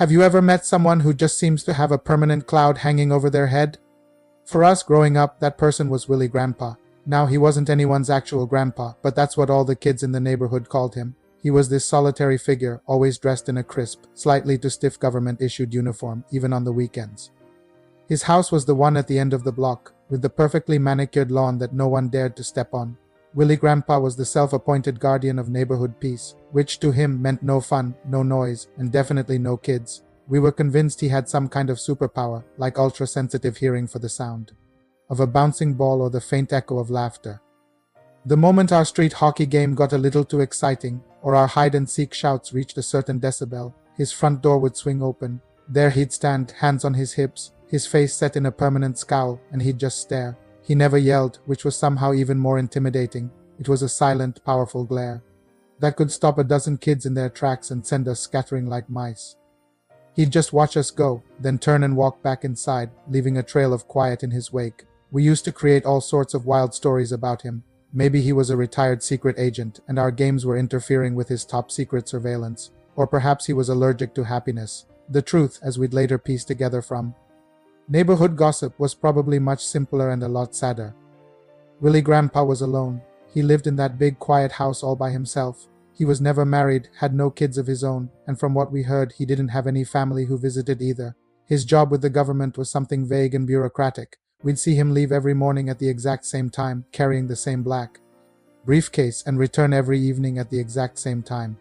Have you ever met someone who just seems to have a permanent cloud hanging over their head? For us growing up, that person was Willy Grandpa. Now, he wasn't anyone's actual grandpa, but that's what all the kids in the neighborhood called him. He was this solitary figure, always dressed in a crisp, slightly too stiff government-issued uniform, even on the weekends. His house was the one at the end of the block, with the perfectly manicured lawn that no one dared to step on. Willy Grandpa was the self-appointed guardian of neighborhood peace, which to him meant no fun, no noise, and definitely no kids. We were convinced he had some kind of superpower, like ultra-sensitive hearing for the sound of a bouncing ball or the faint echo of laughter. The moment our street hockey game got a little too exciting, or our hide-and-seek shouts reached a certain decibel, his front door would swing open. There he'd stand, hands on his hips, his face set in a permanent scowl, and he'd just stare. He never yelled, which was somehow even more intimidating. It was a silent, powerful glare that could stop a dozen kids in their tracks and send us scattering like mice. He'd just watch us go, then turn and walk back inside, leaving a trail of quiet in his wake. We used to create all sorts of wild stories about him. Maybe he was a retired secret agent, and our games were interfering with his top-secret surveillance. Or perhaps he was allergic to happiness. The truth, as we'd later piece together from neighborhood gossip, was probably much simpler and a lot sadder. Willy Grandpa was alone. He lived in that big, quiet house all by himself. He was never married, had no kids of his own, and from what we heard, he didn't have any family who visited either. His job with the government was something vague and bureaucratic. We'd see him leave every morning at the exact same time, carrying the same black briefcase, and return every evening at the exact same time.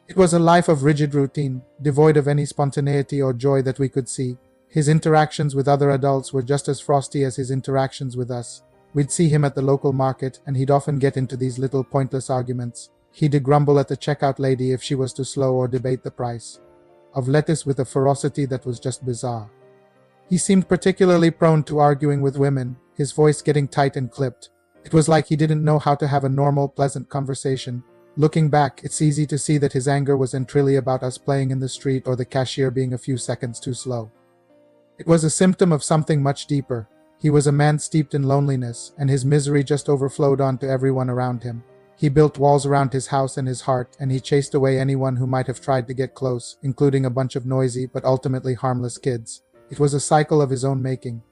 It was a life of rigid routine, devoid of any spontaneity or joy that we could see. His interactions with other adults were just as frosty as his interactions with us. We'd see him at the local market, and he'd often get into these little pointless arguments. He'd grumble at the checkout lady if she was too slow or debate the price of lettuce with a ferocity that was just bizarre. He seemed particularly prone to arguing with women, his voice getting tight and clipped. It was like he didn't know how to have a normal, pleasant conversation. Looking back, it's easy to see that his anger was entirely about us playing in the street or the cashier being a few seconds too slow. It was a symptom of something much deeper. He was a man steeped in loneliness, and his misery just overflowed onto everyone around him. He built walls around his house and his heart, and he chased away anyone who might have tried to get close, including a bunch of noisy but ultimately harmless kids. It was a cycle of his own making.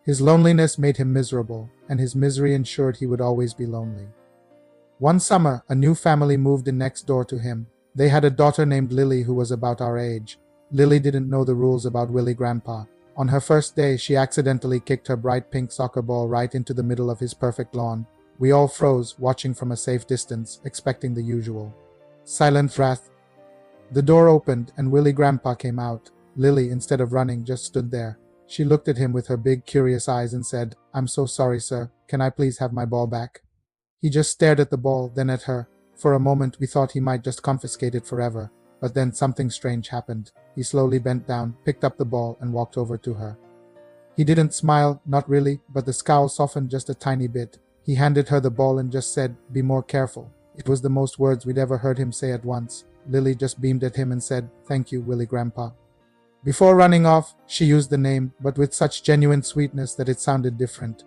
His loneliness made him miserable, and his misery ensured he would always be lonely. One summer, a new family moved in next door to him. They had a daughter named Lily who was about our age. Lily didn't know the rules about Willy Grandpa. On her first day, she accidentally kicked her bright pink soccer ball right into the middle of his perfect lawn. We all froze, watching from a safe distance, expecting the usual silent wrath. The door opened, and Willy Grandpa came out. Lily, instead of running, just stood there. She looked at him with her big, curious eyes and said, "I'm so sorry, sir. Can I please have my ball back?" He just stared at the ball, then at her. For a moment, we thought he might just confiscate it forever. But then something strange happened. He slowly bent down, picked up the ball, and walked over to her. He didn't smile, not really, but the scowl softened just a tiny bit. He handed her the ball and just said, "Be more careful." It was the most words we'd ever heard him say at once. Lily just beamed at him and said, "Thank you, Willy Grandpa." Before running off, she used the name, but with such genuine sweetness that it sounded different.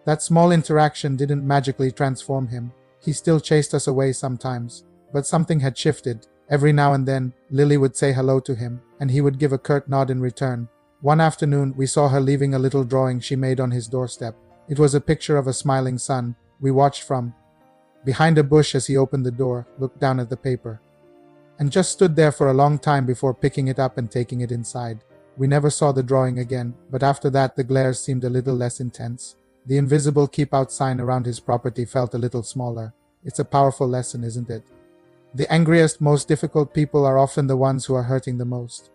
That small interaction didn't magically transform him. He still chased us away sometimes, but something had shifted. Every now and then, Lily would say hello to him, and he would give a curt nod in return. One afternoon, we saw her leaving a little drawing she made on his doorstep. It was a picture of a smiling sun. We watched from behind a bush as he opened the door, looked down at the paper, and just stood there for a long time before picking it up and taking it inside. We never saw the drawing again, but after that the glares seemed a little less intense. The invisible keep out sign around his property felt a little smaller. It's a powerful lesson, isn't it? The angriest, most difficult people are often the ones who are hurting the most.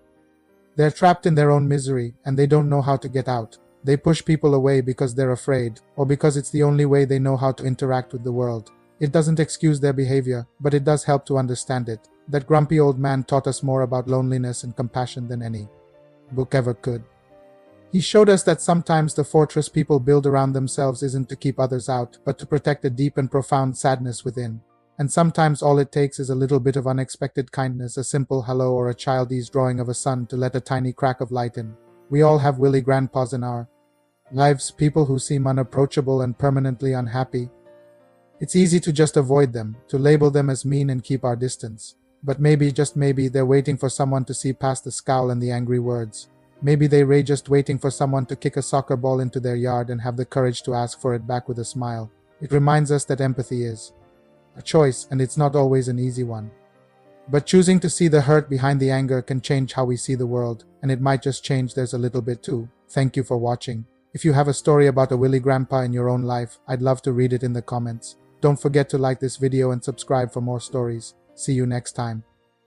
They're trapped in their own misery, and they don't know how to get out. They push people away because they're afraid, or because it's the only way they know how to interact with the world. It doesn't excuse their behavior, but it does help to understand it. That grumpy old man taught us more about loneliness and compassion than any book ever could. He showed us that sometimes the fortress people build around themselves isn't to keep others out, but to protect a deep and profound sadness within. And sometimes all it takes is a little bit of unexpected kindness, a simple hello or a childish drawing of a sun to let a tiny crack of light in. We all have Willy Grandpas in our lives, people who seem unapproachable and permanently unhappy. It's easy to just avoid them, to label them as mean and keep our distance. But maybe, just maybe, they're waiting for someone to see past the scowl and the angry words. Maybe they're just waiting for someone to kick a soccer ball into their yard and have the courage to ask for it back with a smile. It reminds us that empathy is a choice, and it's not always an easy one. But choosing to see the hurt behind the anger can change how we see the world, and it might just change theirs a little bit too. Thank you for watching. If you have a story about a Willy grandpa in your own life, I'd love to read it in the comments. Don't forget to like this video and subscribe for more stories. See you next time.